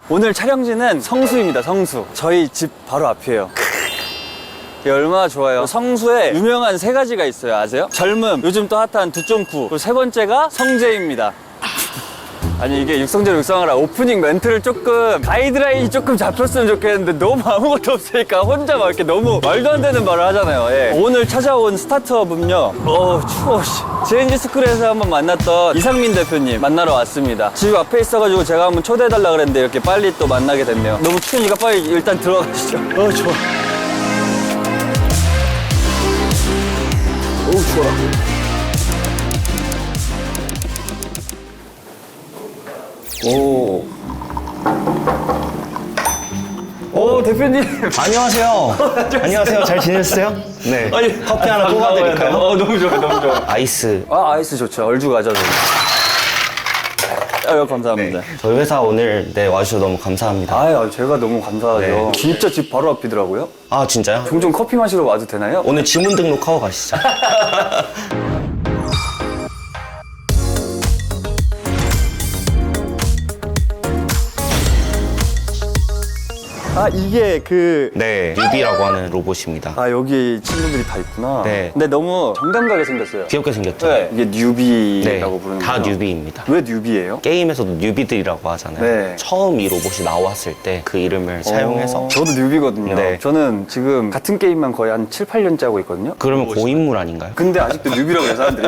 오늘 촬영지는 성수입니다. 성수. 저희 집 바로 앞이에요. 이게 얼마나 좋아요. 성수에 유명한 3가지가 있어요. 아세요? 젊음, 요즘 또 핫한 두쫑쿠, 그리고 3번째가 성재입니다. 아니 이게 육성재로 육성하라 오프닝 멘트를 조금 가이드라인이 조금 잡혔으면 좋겠는데 너무 아무것도 없으니까 혼자 막 이렇게 너무 말도 안 되는 말을 하잖아요. 예. 오늘 찾아온 스타트업은요, 추워. JNG 스쿨에서 한번 만났던 이상민 대표님 만나러 왔습니다. 집 앞에 있어가지고 제가 한번 초대해달라 그랬는데 이렇게 빨리 또 만나게 됐네요. 너무 추우니까 빨리 일단 들어가시죠. 좋아. 좋아. 대표님. 안녕하세요. 안녕하세요. 잘 지냈어요? 네. 아니, 커피 하나 뽑아드릴까요? 너무 좋아요, 너무 좋아요. 아이스. 아이스 좋죠. 얼죽 가져도. 감사합니다. 네. 저희 회사 오늘 와주셔서 너무 감사합니다. 제가 너무 감사하죠. 네. 진짜 집 바로 앞이더라고요. 아, 진짜요? 종종 커피 마시러 와도 되나요? 오늘 지문 등록하고 가시죠. 이게 네, 뉴비라고 하는 로봇입니다. 여기 친구들이 다 있구나. 네. 근데 너무 정감가게 생겼어요. 귀엽게 생겼죠? 네. 이게 뉴비라고 네, 부르는 다 거죠? 뉴비입니다. 왜 뉴비예요? 게임에서도 뉴비들이라고 하잖아요. 네. 처음 이 로봇이 나왔을 때 그 이름을 사용해서. 저도 뉴비거든요. 네. 저는 지금 같은 게임만 거의 한 7, 8년째 하고 있거든요. 그러면 고인물 아닌가요? 근데 아직도 뉴비라고 해요, 사람들이.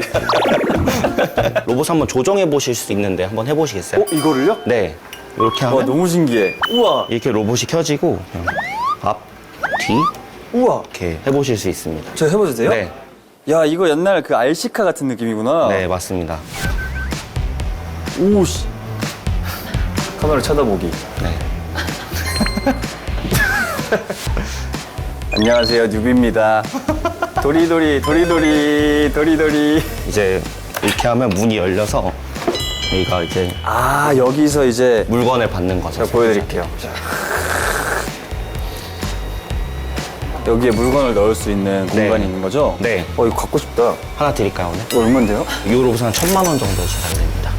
로봇 한번 조정해 보실 수 있는데 한번 해보시겠어요? 이거를요? 네. 이렇게 하면 너무 신기해. 우와. 이렇게 로봇이 켜지고 앞, 뒤 우와. 이렇게 해보실 수 있습니다. 저 해봐도 돼요? 네. 야, 이거 옛날 그 RC카 같은 느낌이구나. 네, 맞습니다. 오씨. 카메라 쳐다보기. 네. 안녕하세요, 뉴비입니다. 도리도리. 이제 이렇게 하면 문이 열려서 여기가 이제 여기서 이제 물건을 받는 거죠. 제가 보여드릴게요. 자. 여기에 물건을 넣을 수 있는 공간이 있는 거죠? 네. 이거 갖고 싶다. 하나 드릴까요, 오늘? 이거 얼만데요? 이 로봇은 한 1,000만 원 정도 주셔야 됩니다.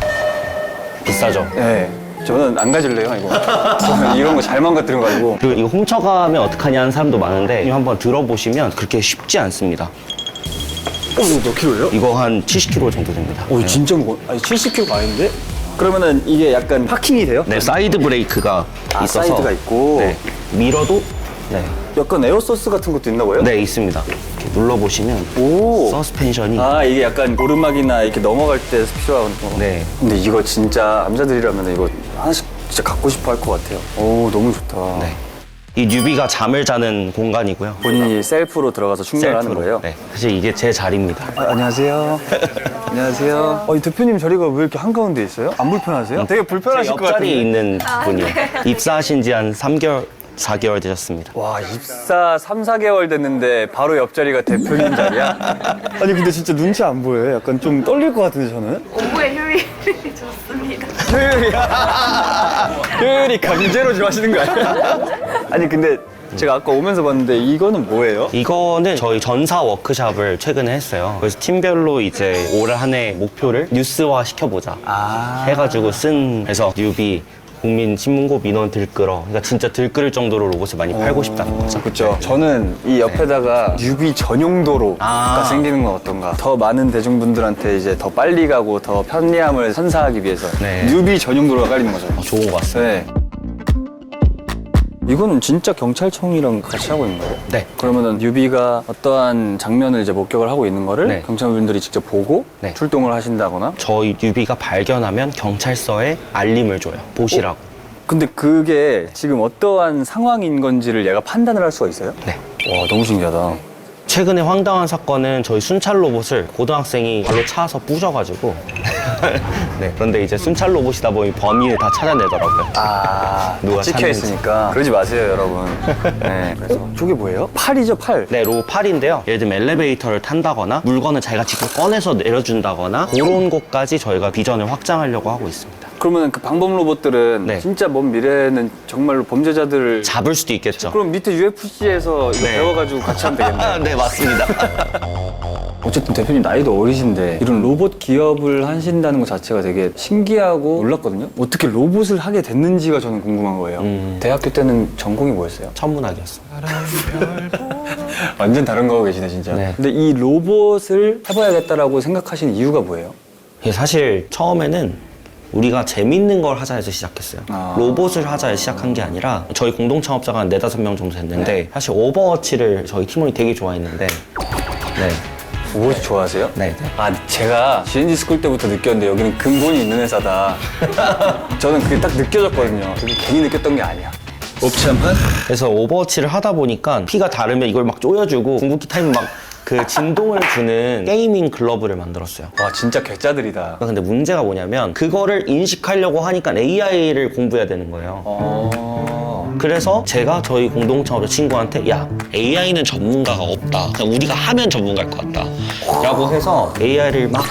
비싸죠? 네. 저는 안 가질래요, 이거. 저는 이런 거 잘 망가뜨려가지고. 그리고 이거 훔쳐가면 어떡하냐 하는 사람도 많은데 이거 한번 들어보시면 그렇게 쉽지 않습니다. 이거 몇 킬로예요? 이거 한 70kg 정도 됩니다. 진짜 무거워. 70kg 아닌데? 그러면은 이게 약간 파킹이 돼요? 네, 사이드 브레이크가 있어서 사이드가 있고. 네, 밀어도 네, 약간 에어소스 같은 것도 있나 봐요? 네 있습니다. 이렇게 눌러보시면 오. 서스펜션이 이게 약간 오르막이나 이렇게 넘어갈 때 필요한 거. 네. 근데 이거 진짜 남자들이라면 이거 하나씩 진짜 갖고 싶어 할 것 같아요. 너무 좋다. 네. 이 뉴비가 잠을 자는 공간이고요. 본인이 셀프로 들어가서 충전을 하는 셀프로. 거예요? 네. 사실 이게 제 자리입니다. 안녕하세요. 안녕하세요. 이 대표님 자리가 왜 이렇게 한가운데 있어요? 안 불편하세요? 되게 불편하실 것 옆자리에 같은데. 있는 분이요. 입사하신 지 한 3개월, 4개월 되셨습니다. 와, 입사 3, 4개월 됐는데 바로 옆자리가 대표님 자리야? 아니 근데 진짜 눈치 안 보여요? 약간 좀 떨릴 것 같은데 저는? 업무의 효율이 좋습니다. 효율이 강제로 좋아하시는 거 아니야? 아니 근데 제가 아까 오면서 봤는데 이거는 뭐예요? 이거는 저희 전사 워크샵을 최근에 했어요. 그래서 팀별로 이제 올 한 해 목표를 뉴스화 시켜보자 해가지고 그래서 뉴비 국민신문고 민원 들끓어. 그러니까 진짜 들끓을 정도로 로봇을 많이 팔고 싶다는 거죠. 그렇죠. 저는 이 옆에다가 뉴비 전용 도로가 생기는 건 어떤가. 더 많은 대중분들한테 이제 더 빨리 가고 더 편리함을 선사하기 위해서 네. 뉴비 전용 도로가 깔리는 거죠. 좋은 것 같습니다. 네. 이건 진짜 경찰청이랑 같이 하고 있는 거예요? 네. 그러면은 뉴비가 어떠한 장면을 이제 목격을 하고 있는 거를 네. 경찰분들이 직접 보고 네. 출동을 하신다거나. 저희 뉴비가 발견하면 경찰서에 알림을 줘요. 보시라고. 근데 그게 지금 어떠한 상황인 건지를 얘가 판단을 할 수가 있어요? 네. 와, 너무 신기하다. 최근에 황당한 사건은 저희 순찰 로봇을 고등학생이 발로 차서 부셔가지고 네. 그런데 이제 순찰 로봇이다 보니 범인을 다 찾아내더라고요. 누가 찍혀 찼는지. 있으니까. 그러지 마세요, 여러분. 네. 그래서 저게 뭐예요? 팔이죠, 팔. 네, 로봇 8인데요. 예를 들면 엘리베이터를 탄다거나 물건을 자기가 직접 꺼내서 내려준다거나 그런 곳까지 저희가 비전을 확장하려고 하고 있습니다. 그러면 그 방범 로봇들은 네. 진짜 먼 미래에는 정말로 범죄자들을 잡을 수도 있겠죠. 그럼 밑에 UFC에서 이거 네. 배워가지고 같이 하면 되겠네. 네, 맞습니다. 어쨌든 대표님 나이도 어리신데 이런 로봇 기업을 하신다는 것 자체가 되게 신기하고 놀랐거든요. 어떻게 로봇을 하게 됐는지가 저는 궁금한 거예요. 대학교 때는 전공이 뭐였어요? 천문학이었어. 완전 다른 거 하고 계시네 진짜. 네. 근데 이 로봇을 해봐야겠다라고 생각하신 이유가 뭐예요? 이게 사실 처음에는 우리가 재밌는 걸 하자 해서 시작했어요. 로봇을 하자 해서 시작한 게 아니라 저희 공동 창업자가 한 4-5명 정도 됐는데 사실 오버워치를 저희 팀원이 되게 좋아했는데 네. 로봇 좋아하세요? 네. 아, 제가 GNG 스쿨 때부터 느꼈는데 여기는 근본이 있는 회사다. 저는 그게 딱 느껴졌거든요. 그게 괜히 느꼈던 게 아니야. 옵션은? 그래서 오버워치를 하다 보니까 피가 다르면 이걸 막 조여주고 궁극기 타임은 막 그 진동을 주는 게이밍 글러브를 만들었어요. 와, 진짜 개짜들이다. 근데 문제가 뭐냐면 그거를 인식하려고 하니까 AI를 공부해야 되는 거예요. 그래서 제가 저희 공동창업자 친구한테 야, AI는 전문가가 없다. 그냥 우리가 하면 전문가일 것 같다. 라고 해서 AI를 막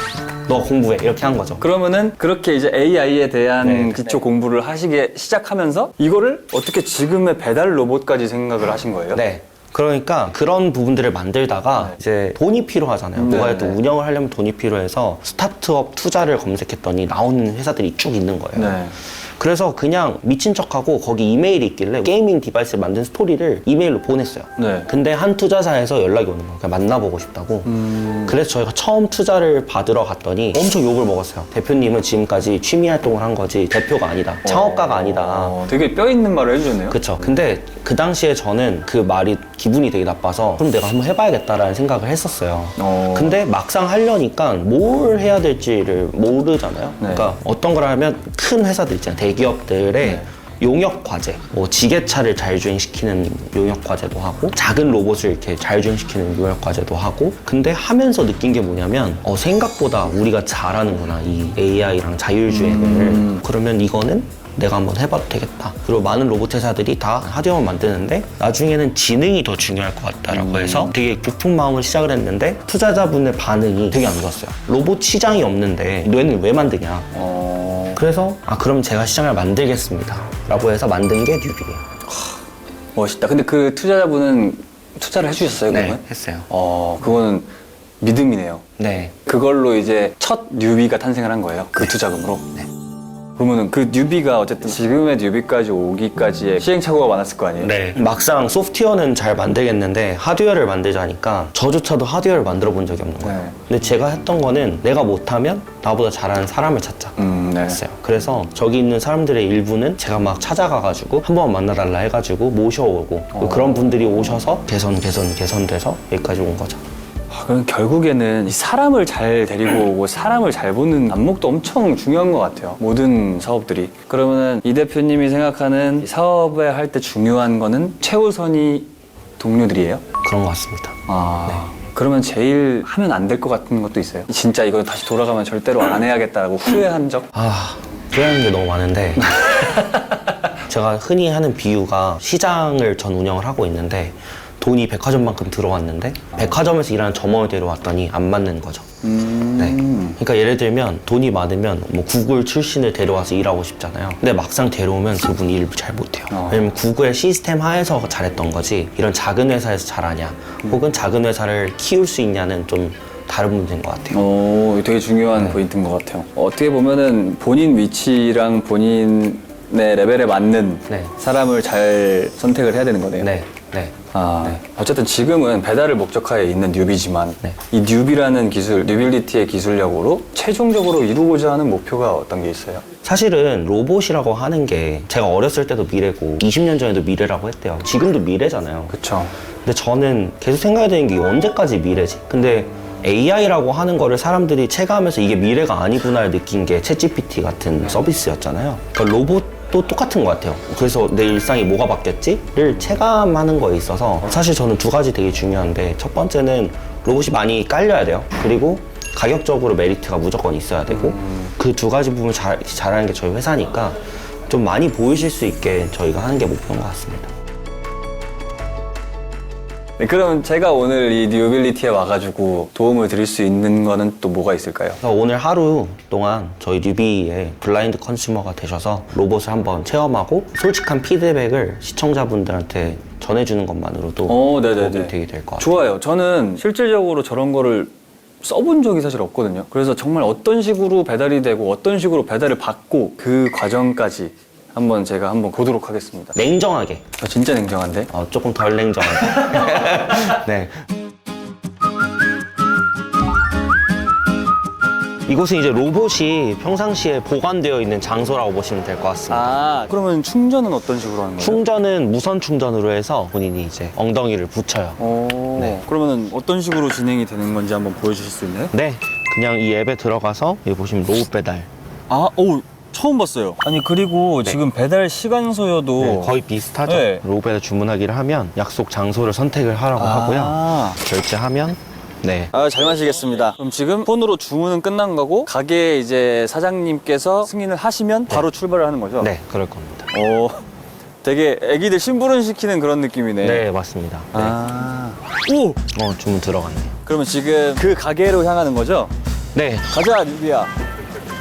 너 공부해 이렇게 한 거죠. 그러면은 그렇게 이제 AI에 대한 네. 기초 공부를 하시게 시작하면서 이거를 어떻게 지금의 배달 로봇까지 생각을 하신 거예요? 네. 그러니까 그런 부분들을 만들다가 이제 돈이 필요하잖아요. 뭐가 또 운영을 하려면 돈이 필요해서 스타트업 투자를 검색했더니 나오는 회사들이 쭉 있는 거예요. 네. 그래서 그냥 미친 척하고 거기 이메일이 있길래 게이밍 디바이스를 만든 스토리를 이메일로 보냈어요. 네. 근데 한 투자사에서 연락이 오는 거예요. 그냥 만나보고 싶다고. 그래서 저희가 처음 투자를 받으러 갔더니 엄청 욕을 먹었어요. 대표님은 지금까지 취미 활동을 한 거지 대표가 아니다. 창업가가 아니다. 되게 뼈 있는 말을 해주셨네요. 그쵸. 근데 그 당시에 저는 그 말이 기분이 되게 나빠서 그럼 내가 한번 해봐야겠다라는 생각을 했었어요. 근데 막상 하려니까 뭘 해야 될지를 모르잖아요. 네. 그러니까 어떤 걸 하면 큰 회사들 있잖아요. 대기업들의 용역 과제, 뭐 지게차를 자율주행시키는 용역 과제도 하고 작은 로봇을 이렇게 자율주행시키는 용역 과제도 하고 근데 하면서 느낀 게 뭐냐면 생각보다 우리가 잘하는구나 이 AI랑 자율주행을 그러면 이거는 내가 한번 해봐도 되겠다. 그리고 많은 로봇 회사들이 다 하드웨어만 만드는데 나중에는 지능이 더 중요할 것 같다라고 해서 되게 고픈 마음으로 시작을 했는데 투자자분의 반응이 되게 안 좋았어요. 로봇 시장이 없는데 너희는 왜 만드냐. 그래서 그럼 제가 시장을 만들겠습니다. 라고 해서 만든 게 뉴비예요. 멋있다. 근데 그 투자자분은 투자를 해주셨어요, 그러면? 했어요. 그거는 믿음이네요. 네. 그걸로 이제 첫 뉴비가 탄생을 한 거예요. 그 투자금으로. 네. 그러면은 그 뉴비가 어쨌든 지금의 뉴비까지 오기까지의 시행착오가 많았을 거 아니에요? 네. 막상 소프트웨어는 잘 만들겠는데 하드웨어를 만들자니까 저조차도 하드웨어를 만들어 본 적이 없는 거예요. 네. 근데 제가 했던 거는 내가 못하면 나보다 잘하는 사람을 찾자. 네. 했어요. 그래서 저기 있는 사람들의 일부는 제가 막 찾아가가지고 한 번 만나달라 해가지고 모셔오고 그런 분들이 오셔서 개선돼서 여기까지 온 거죠. 그럼 결국에는 이 사람을 잘 데리고 오고 사람을 잘 보는 안목도 엄청 중요한 것 같아요. 모든 사업들이. 그러면은 이 대표님이 생각하는 이 사업을 할 때 중요한 거는 최우선이 동료들이에요? 그런 것 같습니다. 그러면 제일 하면 안 될 것 같은 것도 있어요? 진짜 이거 다시 돌아가면 절대로 안 해야겠다라고 후회한 적? 후회하는 게 너무 많은데 제가 흔히 하는 비유가 시장을 전 운영을 하고 있는데 돈이 백화점만큼 들어왔는데 백화점에서 일하는 점원을 데려왔더니 안 맞는 거죠. 네. 그러니까 예를 들면 돈이 많으면 뭐 구글 출신을 데려와서 일하고 싶잖아요. 근데 막상 데려오면 그분 일 잘 못해요. 왜냐면 구글의 시스템 하에서 잘했던 거지 이런 작은 회사에서 잘하냐 혹은 작은 회사를 키울 수 있냐는 좀 다른 문제인 것 같아요. 되게 중요한 포인트인 것 같아요. 어떻게 보면은 본인 위치랑 본인의 레벨에 맞는 네. 사람을 잘 선택을 해야 되는 거네요. 네. 어쨌든 지금은 배달을 목적하에 있는 뉴비지만 네. 이 뉴비라는 기술, 뉴빌리티의 기술력으로 최종적으로 이루고자 하는 목표가 어떤 게 있어요? 사실은 로봇이라고 하는 게 제가 어렸을 때도 미래고 20년 전에도 미래라고 했대요. 지금도 미래잖아요. 그쵸. 근데 저는 계속 생각해야 되는 게 언제까지 미래지? 근데 AI라고 하는 거를 사람들이 체감하면서 이게 미래가 아니구나를 느낀 게 챗GPT 같은 서비스였잖아요. 그러니까 로봇도 똑같은 것 같아요. 그래서 내 일상이 뭐가 바뀌었지?를 체감하는 거에 있어서 사실 저는 두 가지 되게 중요한데 첫 번째는 로봇이 많이 깔려야 돼요. 그리고 가격적으로 메리트가 무조건 있어야 되고 그 두 가지 부분을 잘하는 게 저희 회사니까 좀 많이 보이실 수 있게 저희가 하는 게 목표인 것 같습니다. 네, 그럼 제가 오늘 이 뉴빌리티에 와가지고 도움을 드릴 수 있는 거는 또 뭐가 있을까요? 그래서 오늘 하루 동안 저희 뉴비의 블라인드 컨슈머가 되셔서 로봇을 한번 체험하고 솔직한 피드백을 시청자분들한테 전해주는 것만으로도 네네네. 도움이 되게 될 것 같아요. 좋아요. 저는 실질적으로 저런 거를 써본 적이 사실 없거든요. 그래서 정말 어떤 식으로 배달이 되고 어떤 식으로 배달을 받고 그 과정까지 제가 한번 보도록 하겠습니다. 냉정하게. 진짜 냉정한데? 조금 덜 냉정하게. 네. 이곳은 이제 로봇이 평상시에 보관되어 있는 장소라고 보시면 될 것 같습니다. 그러면 충전은 어떤 식으로 하는 거예요? 충전은 무선 충전으로 해서 본인이 이제 엉덩이를 붙여요. 네. 그러면 어떤 식으로 진행이 되는 건지 한번 보여주실 수 있나요? 네. 그냥 이 앱에 들어가서 여기 보시면 로봇 배달. 처음 봤어요. 아니, 그리고 지금 배달 시간소여도 네, 거의 비슷하죠. 네. 로봇 배달 주문하기를 하면 약속 장소를 선택을 하라고 하고요. 결제하면 네. 잘 마시겠습니다. 그럼 지금 폰으로 주문은 끝난 거고 가게 이제 사장님께서 승인을 하시면 바로 출발을 하는 거죠? 네, 그럴 겁니다. 되게 애기들 심부름 시키는 그런 느낌이네. 네, 맞습니다. 네. 오! 주문 들어갔네. 그러면 지금 그 가게로 향하는 거죠? 네. 가자, 뉴비야.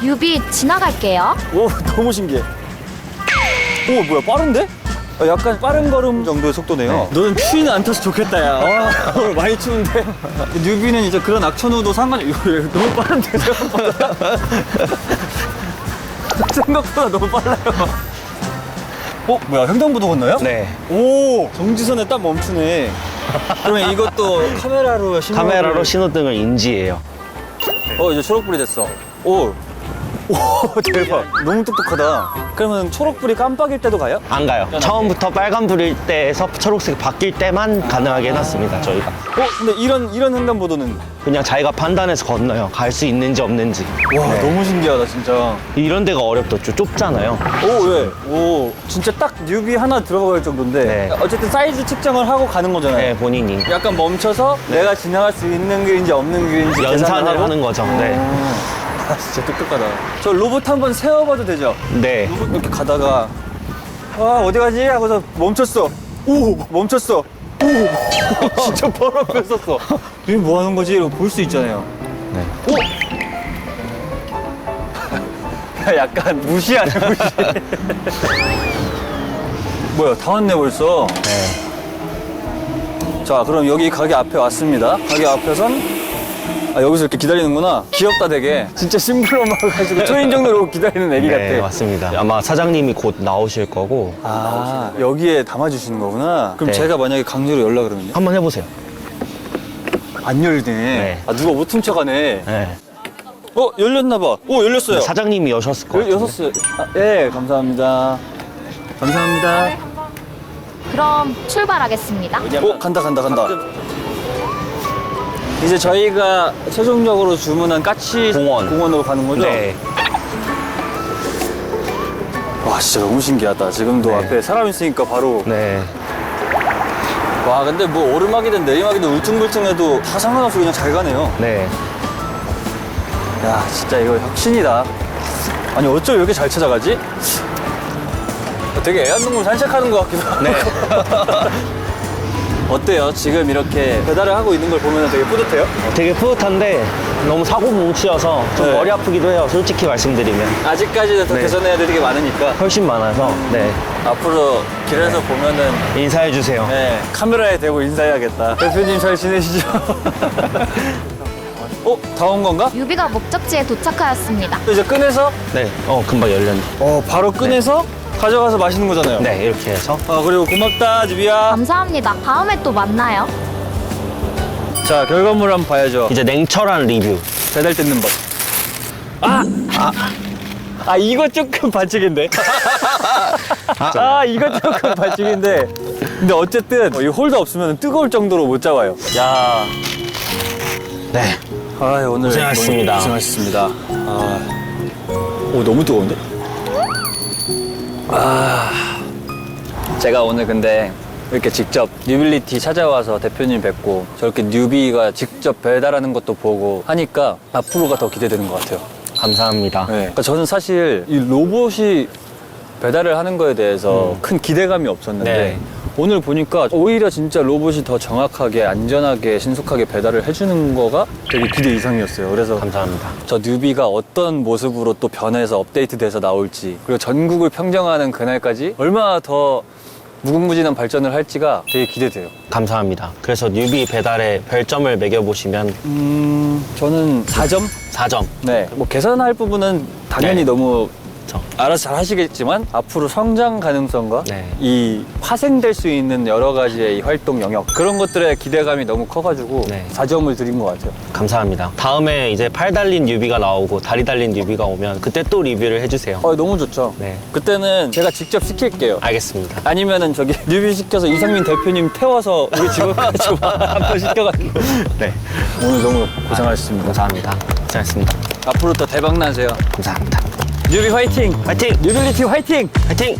유비 지나갈게요. 오, 너무 신기해. 오, 뭐야, 빠른데? 약간 빠른 걸음 정도의 속도네요. 네. 너는 추위는 안 타서 좋겠다, 야. 오늘 많이 추운데. 뉴비는 이제 그런 악천후도 상관이, 너무 빠른데, 생각보다. 생각보다 너무 빨라요. 뭐야, 횡단보도 건너요? 네. 오, 정지선에 딱 멈추네. 그러면 이것도 카메라로 카메라로 신호등을 인지해요. 이제 초록불이 됐어. 오, 대박. 너무 똑똑하다. 그러면 초록불이 깜빡일 때도 가요? 안 가요. 처음부터 빨간불일 때에서 초록색 바뀔 때만 가능하게 해놨습니다, 저희가. 근데 이런 횡단보도는? 그냥 자기가 판단해서 건너요. 갈 수 있는지 없는지. 와, 너무 신기하다, 진짜. 이런 데가 어렵죠. 좁잖아요. 왜? 진짜 딱 뉴비 하나 들어갈 정도인데. 네. 어쨌든 사이즈 측정을 하고 가는 거잖아요. 네, 본인이. 약간 멈춰서 내가 지나갈 수 있는 길인지 없는 길인지 계산을 연산을 하고? 하는 거죠. 네. 진짜 똑똑하다. 저 로봇 한번 세워봐도 되죠? 네. 로봇 이렇게 가다가 어디 가지? 하고서 멈췄어. 오, 멈췄어. 오, 진짜 바로 앞에 섰어. 이게 뭐 하는 거지? 이러고 볼 수 있잖아요. 네. 약간 무시하네, 무시. 뭐야, 다 왔네 벌써. 네. 자, 그럼 여기 가게 앞에 왔습니다. 가게 앞에선 여기서 이렇게 기다리는구나. 귀엽다, 되게. 진짜 심부름해가지고 초인종으로 기다리는 애기 네, 같아. 맞습니다. 아마 사장님이 곧 나오실 거고. 여기에 담아주시는 거구나. 그럼 네. 제가 만약에 강제로 연락을 하면요? 한번 해보세요. 안 열네. 네. 누가 못 훔쳐가네. 네. 열렸나봐. 열렸어요. 사장님이 여셨을 것 같아요. 여셨어요. 네, 감사합니다. 감사합니다. 그럼 출발하겠습니다. 간다. 이제 저희가 최종적으로 주문한 까치 공원으로 가는 거죠? 네. 와, 진짜 너무 신기하다. 지금도 네. 앞에 사람 있으니까 바로. 네. 와, 근데 뭐 오르막이든 내리막이든 울퉁불퉁해도 다 상관없이 그냥 잘 가네요. 네. 야, 진짜 이거 혁신이다. 아니, 어쩜 이렇게 잘 찾아가지? 되게 애완동물 산책하는 것 같기도 하고. 네. 어때요? 지금 이렇게 배달을 하고 있는 걸 보면 되게 뿌듯해요? 되게 뿌듯한데 너무 사고 뭉치여서 좀 네. 머리 아프기도 해요. 솔직히 말씀드리면. 아직까지는 더 네. 개선해야 될 게 많으니까 훨씬 많아서. 네. 앞으로 길에서 보면은 인사해주세요. 네, 카메라에 대고 인사해야겠다. 대표님 잘 지내시죠? 다 온 건가? 유비가 목적지에 도착하였습니다. 또 이제 꺼내서 네. 금방 열렸네. 바로 꺼내서 가져가서 마시는 거잖아요. 네, 이렇게 해서. 그리고 고맙다, 지비야. 감사합니다. 다음에 또 만나요. 자, 결과물 한번 봐야죠. 이제 냉철한 리뷰. 배달 뜯는 법. 이거 조금 반칙인데. 이거 조금 반칙인데. 근데 어쨌든 이 홀더 없으면 뜨거울 정도로 못 잡아요. 야. 네. 오늘 고생하셨습니다. 너무 고생하셨습니다. 너무 뜨거운데? 제가 오늘 근데 이렇게 직접 뉴빌리티 찾아와서 대표님 뵙고 저렇게 뉴비가 직접 배달하는 것도 보고 하니까 앞으로가 더 기대되는 것 같아요. 감사합니다. 네. 그러니까 저는 사실 이 로봇이 배달을 하는 거에 대해서 큰 기대감이 없었는데 네. 오늘 보니까 오히려 진짜 로봇이 더 정확하게 안전하게 신속하게 배달을 해주는 거가 되게 기대 이상이었어요. 그래서 감사합니다. 저 뉴비가 어떤 모습으로 또 변해서 업데이트돼서 나올지 그리고 전국을 평정하는 그날까지 얼마나 더 무궁무진한 발전을 할지가 되게 기대돼요. 감사합니다. 그래서 뉴비 배달에 별점을 매겨보시면 저는 4점? 4점. 네. 뭐 개선할 부분은 당연히 네. 너무 그렇죠. 알아서 잘 하시겠지만 앞으로 성장 가능성과 네. 이 파생될 수 있는 여러 가지의 이 활동 영역 그런 것들의 기대감이 너무 커가지고 네. 4점을 드린 것 같아요. 감사합니다. 다음에 이제 팔 달린 뉴비가 나오고 다리 달린 뉴비가 오면 그때 또 리뷰를 해주세요. 너무 좋죠. 네. 그때는 제가 직접 시킬게요. 알겠습니다. 아니면은 저기 뉴비 시켜서 이상민 대표님 태워서 우리 집으로 가지고 한번 시켜가지고. 네. 오늘 너무 고생하셨습니다. 감사합니다. 고생하셨습니다. 앞으로 또 대박 나세요. 감사합니다. 뉴비 화이팅! 화이팅! 뉴빌리티 화이팅! 화이팅!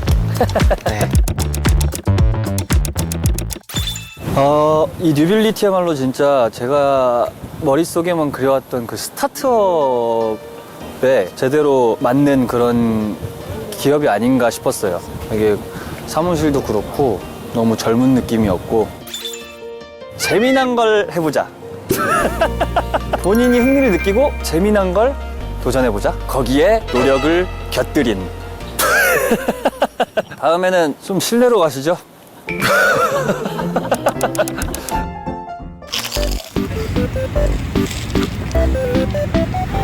네. 이 뉴빌리티야말로 진짜 제가 머릿속에만 그려왔던 그 스타트업에 제대로 맞는 그런 기업이 아닌가 싶었어요. 이게 사무실도 그렇고 너무 젊은 느낌이었고 재미난 걸 해보자. 본인이 흥미를 느끼고 재미난 걸 도전해보자. 거기에 노력을 곁들인. 다음에는 좀 실내로 가시죠.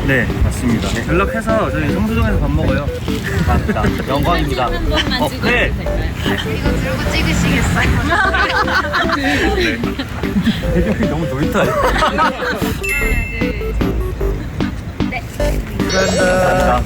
네, 맞습니다. 연락해서 저희 성수동에서 밥 먹어요. 감사합니다. 영광입니다. 네. 이거 들고 찍으시겠어요? 배경이 너무 놀이터 아니야? 감사합니다.